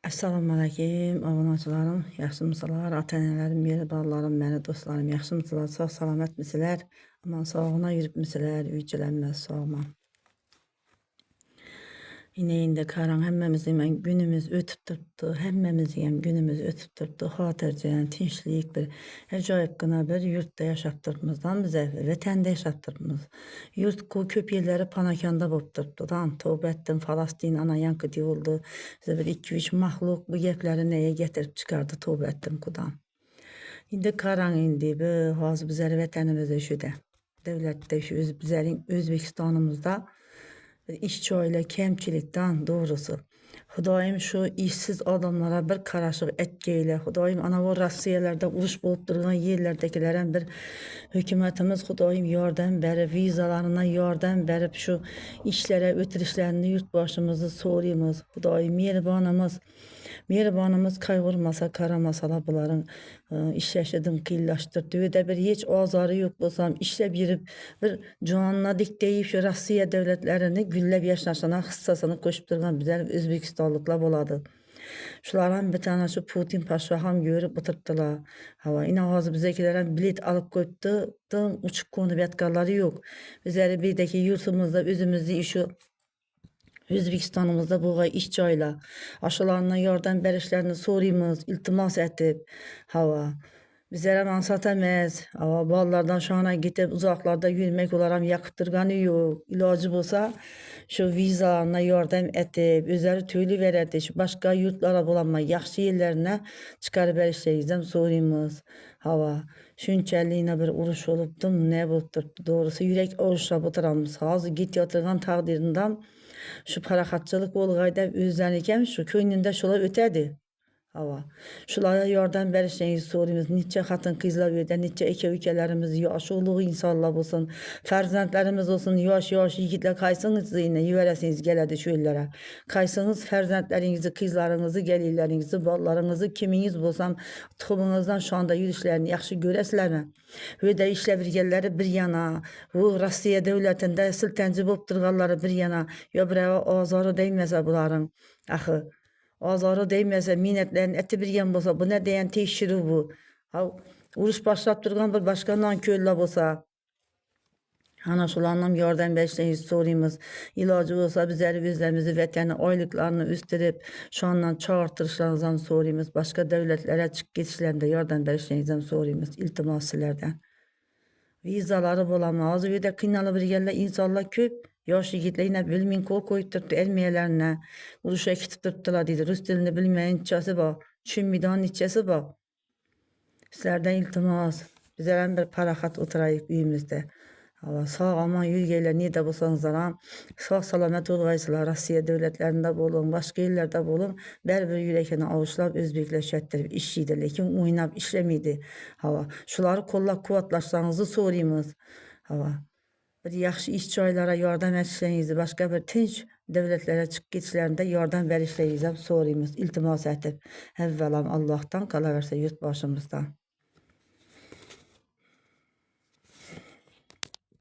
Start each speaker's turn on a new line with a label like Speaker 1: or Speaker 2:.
Speaker 1: Assalamu alaykum, obunaçılarım, yaxşımısınızlar, ata-enələrim, mehribanlarım, məni dostlarım, yaxşımısınızlar, sağ salamatmısınızlar, aman sağına yürübmüsünüzlər, üyçülənməz sağma. İneyinde karan hemmemizin günümüz ötüp durdu, hemmemizin günümüz ötüp durdu, hatırlayan, tinçlik bir, acayip gına bir yurtta yaşaptırmızdan bize, vatanda yaşaptırmız. Yurt ku köp yerleri panakanda bolup durdu, tövbe ettim, Falastin ana yankı diyordu, bize bir 2-3 mahluk bu gepleri neye getirip çıkardı, tövbe ettim kudan. İndi karan indi, bu hazır bizleri vatanımızda şu da, devlette şu bizlerin Özbekistanımızda, işçi ile kemçilikten doğrusu. Hudayım şu işsiz adamlara bir karaşık etkiyle. Hudayım ana o Rusiyalarda uruş bulup durgan yerlerdekilerin bir hükümetimiz Hudayım yardım verip vizalarına yardım verip şu işlere ötürüşlerini yurt başımızı soruyumuz. Hudayım mehribanımız kaygırmasa karamasa bunların işleşidin kıyılaştırdı. Ve de bir hiç azarı yok bolsam işlep yürüp bir canına dik deyip şu Rusiya devletlerini güllep yaşasana hissasını koşup durgan bizler Özbekistanlıklar boladı. Şuların bir tane şu Putin Paşa ham görüp oturttular. Hava ina hazır bizekilere bilet alıp koydu. Uçuk konu betkarları yok. Bizleri birdeki yurtumuzda özümüzü işi Özbekistanımızda buğa işçayla aşılarına yardım verişlerini soruyumuz, iltimas edip hava. Bizlere mansat emez. Hava ballardan şahına gidip uzaklarda yürümek olarak yakıttırganı yok. İlacı olsa şu vizalarına yardım edip, üzeri tüylü veredi. Şu başka yurtlara bulanma, yaxşı yerlerine çıkarıp verişleyizden soruyumuz. Hava. Şünçəlliyine bir uruş olupdum, ne bulupdur. Doğrusu yürek oğuşla bıtıramız. Hazır git yatırgan takdirinden şu paraxatçılık olğayda özlənirkən şu köynündə şola ötədi. Hava. Şulara yardım verişlerini soruyumuz. Niçe hatın kızlar öde, niçe ülkelerimiz yaş oluğu insanlar olsun, ferzentlerimiz olsun, yaş yiğitler kaysınız yine yüveresiniz geledi şu illere. Kaysınız ferzentlerinizi, kızlarınızı, gelirlerinizi, ballarınızı, kiminiz bolsam tuğumunuzdan şu anda yürüyüşlerini yaxşı göresizler. Ve de işle birgeleri bir yana, bu Rusya devletinde siltenci bolup durganları bir yana, ya buraya azarı değmese bunların, axı. Azarı değmese minnetlerin eti bir yan bolsa bu ne diyen teşhiri bu. Ha, uruş başlap durgan bir başka nankörler bolsa. Ana şulanlam yardım beşleyiz soruyumuz. İlacı olsa bizleri bizlerimizi vatanı aylıklarını üstürüp şu andan çağırtırışlarınızdan soruyumuz. Başka devletlere çık geçişlerinde yardım beşleyizden soruyumuz. İltimasçılardan. Vizaları bulamaz. Ve de kıynalı bir yerler insanlar köp. Yaş yigitlerine bilmeyin kol koyup durdu elmeyelerine. Uruşa kitip durdular dedi. Rus dilini bilmeyen içesi bak. Düşünmeden içesi bak. Sizlerden iltimas. Bizlerden bir parahat oturayıp üyümüzde. Hava sağ aman yürüyeyle ne de bulsanızlar sağ salamet olgaysılar Rusya devletlerinde bolun, başka yerlerde bolun, bir yürekini avuçlap özbekleşettirip işiydi, lekin oynap işlemiydi. Hava şuları kollap kuvvetlaşsanızı soruyumuz. Hava bir yaxşı işçilara yardım etişlerinizi, başka bir tinç devletlere çık geçişlerinde yardım verişlerinizi soruyumuz, iltimas edip evvelam Allah'tan kalaverse yurt başımızdan.